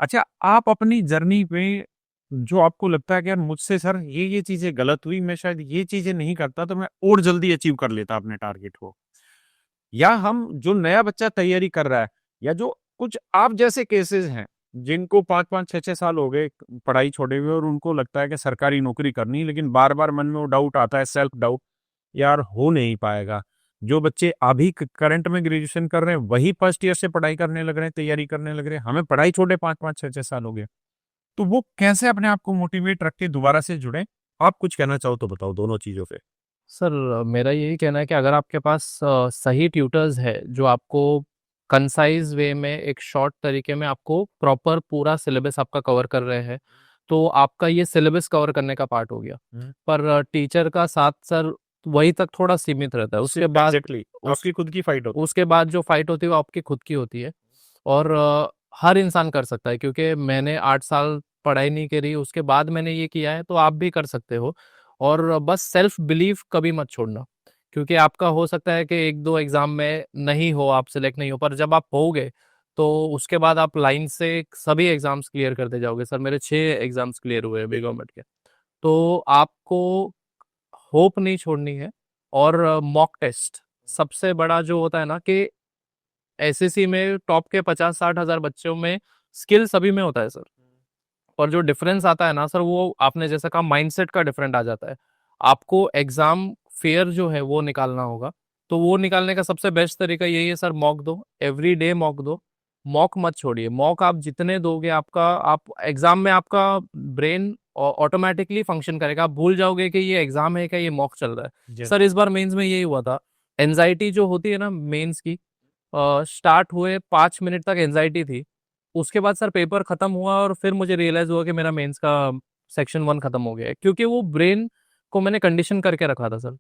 अच्छा, आप अपनी जर्नी पे जो आपको लगता है कि यार मुझसे सर ये चीज़ें गलत हुई, मैं शायद ये चीज़ें नहीं करता तो मैं और जल्दी अचीव कर लेता अपने टारगेट को। या हम जो नया बच्चा तैयारी कर रहा है या जो कुछ आप जैसे केसेज़ हैं, जिनको 5-5 6-6 साल हो गए पढ़ाई छोड़े हुए और उनको लगता है कि सरकारी नौकरी करनी है, लेकिन बार-बार मन में वो डाउट आता है, सेल्फ डाउट, यार हो नहीं पाएगा। जो बच्चे अभी करंट में ग्रेजुएशन कर रहे हैं, वही फर्स्ट ईयर से पढ़ाई करने लग रहे हैं, तैयारी करने लग रहे हैं। हमें पढ़ाई छोड़े 5-5 6-6 साल हो गए। तो वो कैसे अपने आप को मोटिवेट रख के दोबारा से जुड़ें? आप कुछ कहना चाहो तो बताओ दोनों चीज़ों पे? सर मेरा यही कहना है कि अगर आपके पास सही ट्यूटर्स है जो आपको कंसाइज वे में एक शॉर्ट तरीके में आपको प्रॉपर पूरा सिलेबस आपका कवर कर रहे हैं, तो आपका ये सिलेबस कवर करने का पार्ट हो गया। हुँ। पर टीचर का साथ सर वही तक थोड़ा सीमित रहता है। उसके बाद एग्ज़ैक्टली उस आपकी खुद की फाइट होती उसके बाद जो फाइट होती है वो आपकी खुद की होती है। और हर इंसान कर सकता है, क्योंकि मैंने 8 साल पढ़ाई नहीं करी, उसके बाद मैंने ये किया है, तो आप भी कर सकते हो। और बस सेल्फ बिलीफ कभी मत छोड़ना, क्योंकि आपका हो सकता है कि 1-2 एग्ज़ाम में नहीं हो, आप सेलेक्ट नहीं हो, पर जब आप होगे, तो उसके बाद आप लाइन से सभी एग्ज़ाम्स क्लियर करते जाओगे। सर मेरे 6 एग्ज़ाम्स क्लियर हुए अभी गवर्नमेंट के। तो आपको होप नहीं छोड़नी है। और मॉक टेस्ट सबसे बड़ा जो होता है ना कि एसएससी में टॉप के 50-60 हज़ार बच्चों में स्किल सभी में होता है सर। और जो डिफरेंस आता है ना सर, वो आपने जैसा कहा माइंडसेट का डिफरेंट आ जाता है। आपको एग्ज़ाम फेयर जो है वो निकालना होगा। तो वो निकालने का सबसे बेस्ट तरीका यही है सर, मॉक दो, एवरीडे मॉक दो। मॉक मत छोड़िए, मॉक आप जितने दोगे आपका आप एग्ज़ाम में आपका ब्रेन ऑटोमैटिकली फंक्शन करेगा। आप भूल जाओगे कि ये एग्ज़ाम है क्या, ये मॉक चल रहा है। है। सर इस बार मेंस में यही हुआ था। एंग्ज़ायटी जो होती है ना मेंस की, स्टार्ट हुए 5 मिनट तक एंग्ज़ायटी थी। उसके बाद सर पेपर खत्म हुआ और फिर मुझे रियलाइज़ हुआ कि मेरा मेंस का सेक्शन 1 खत्म हो गया है, क्योंकि वो ब्रेन को मैंने कंडीशन करके रखा था सर।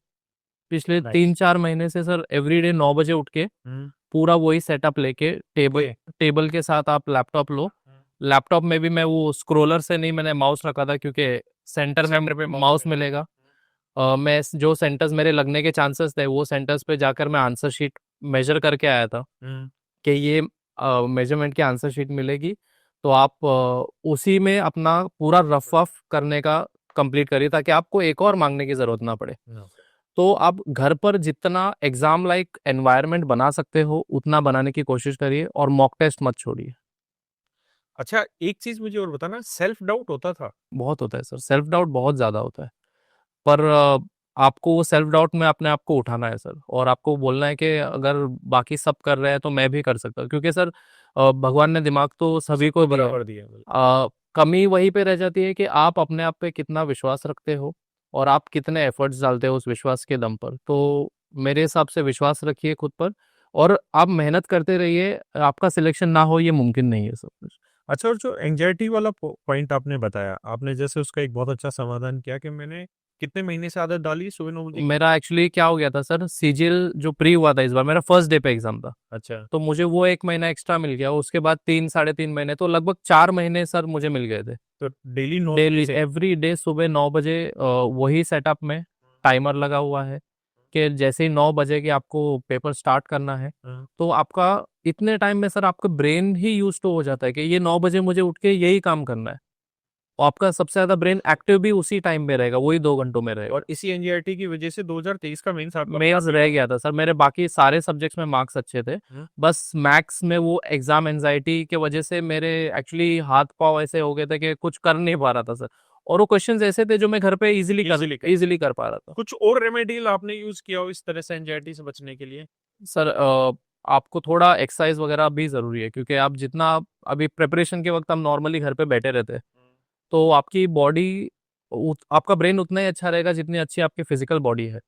पिछले नाइस। 3-4 महीने से सर एवरीडे 9 बजे उठ के हुँ, पूरा वही सेटअप लेके टेबल ओके। टेबल के साथ आप लैपटॉप लो। हुँ। लैपटॉप में भी मैं वो स्क्रॉलर से नहीं, मैंने माउस रखा था, क्योंकि सेंटर में सेंटर पे माउस माउस मिलेगा। मिलेगा। मैं जो सेंटर्स मेरे लगने के चांसेस थे, वो सेंटर्स पे जाकर मैं आंसर शीट मेज़र करके आया था हुँ, कि ये मेज़रमेंट की आंसर शीट मिलेगी। तो आप उसी में अपना पूरा रफ-वफ करने का कंप्लीट करिए, ताकि आपको एक और माँगने की ज़रूरत ना पड़े। नो। तो आप घर पर जितना एग्ज़ाम लाइक एनवायरनमेंट बना सकते हो, उतना बनाने की कोशिश करिए और मॉक टेस्ट मत छोड़िए। अच्छा, एक चीज़ मुझे और बताना, सेल्फ डाउट होता था? बहुत होता है सर, सेल्फ डाउट बहुत ज़्यादा होता है। पर आपको वो सेल्फ डाउट में अपने आप को उठाना है सर, और आपको बोलना है कि अगर बाकी सब कर रहे हैं तो मैं भी कर सकता हूँ, क्योंकि सर भगवान ने दिमाग तो सभी को सबको दिया है। बराबर दिया, बिल्कुल। कमी वहीं पे रह जाती है कि आप अपने आप पे कितना विश्वास रखते हो और आप कितने एफर्ट्स डालते हो उस विश्वास के दम पर। तो मेरे हिसाब से विश्वास रखिए खुद पर और आप मेहनत करते रहिए। आपका सिलेक्शन ना हो ये मुमकिन नहीं है सब कुछ। अच्छा, और जो एंग्ज़ायटी वाला पॉइंट आपने बताया, आपने जैसे उसका एक बहुत अच्छा समाधान किया कि मैंने कितने महीने से आदत डाली सुबह 9 बजे की? मेरा एक्चुअली क्या हो गया था सर, सीजीएल जो प्री हुआ था इस बार, मेरा फर्स्ट डे पे एग्जाम था। अच्छा, तो मुझे वो 1 महीना एक्स्ट्रा मिल गया, उसके बाद 3 साढ़े 3 महीने, तो लगभग 4 महीने सर मुझे मिल गए थे। तो डेली 9 बजे डेली से? एवरीडे सुबह 9 बजे वही सेटअप में टाइमर लगा हुआ है कि जैसे ही 9 बजे कि आपको पेपर स्टार्ट करना है, हाँ। तो आपका इतने टाइम में सर आपका ब्रेन ही यूज़्ड टू हो जाता है कि ये 9 बजे मुझे उठ के यही काम करना है। और आपका सबसे ज़्यादा ब्रेन एक्टिव भी उसी टाइम में रहेगा, वही 2 घंटों में रहेगा। और इसी एंग्ज़ायटी की वजह से 2023 का मेंस आपका मेंस खराब भी रह हुआ। गया था सर, मेरे बाकी सारे सब्जेक्ट्स में मार्क्स अच्छे थे। हुँ, बस मैथ्स में वो एग्ज़ाम एंग्ज़ायटी की वजह से मेरे एक्चुअली हाथ-पाँव ऐसे हो गए थे कि कुछ कर नहीं पा रहा था सर। और वो क्वेश्चन्स ऐसे थे जो मैं घर पे ईज़िली कर ईज़िली कर पा रहा था। कुछ और रेमेडियल आपने यूज़ किया हो इस तरह से एंग्ज़ायटी से बचने के लिए? सर आपको थोड़ा एक्सरसाइज़ वगैरह भी ज़रूरी है, क्योंकि आप जितना अभी प्रिपरेशन के वक़्त हम नॉर्मली घर पे बैठे रहते हैं, हुँ। तो आपकी बॉडी आपका ब्रेन उतना ही अच्छा रहेगा जितनी अच्छी आपकी फिज़िकल बॉडी है।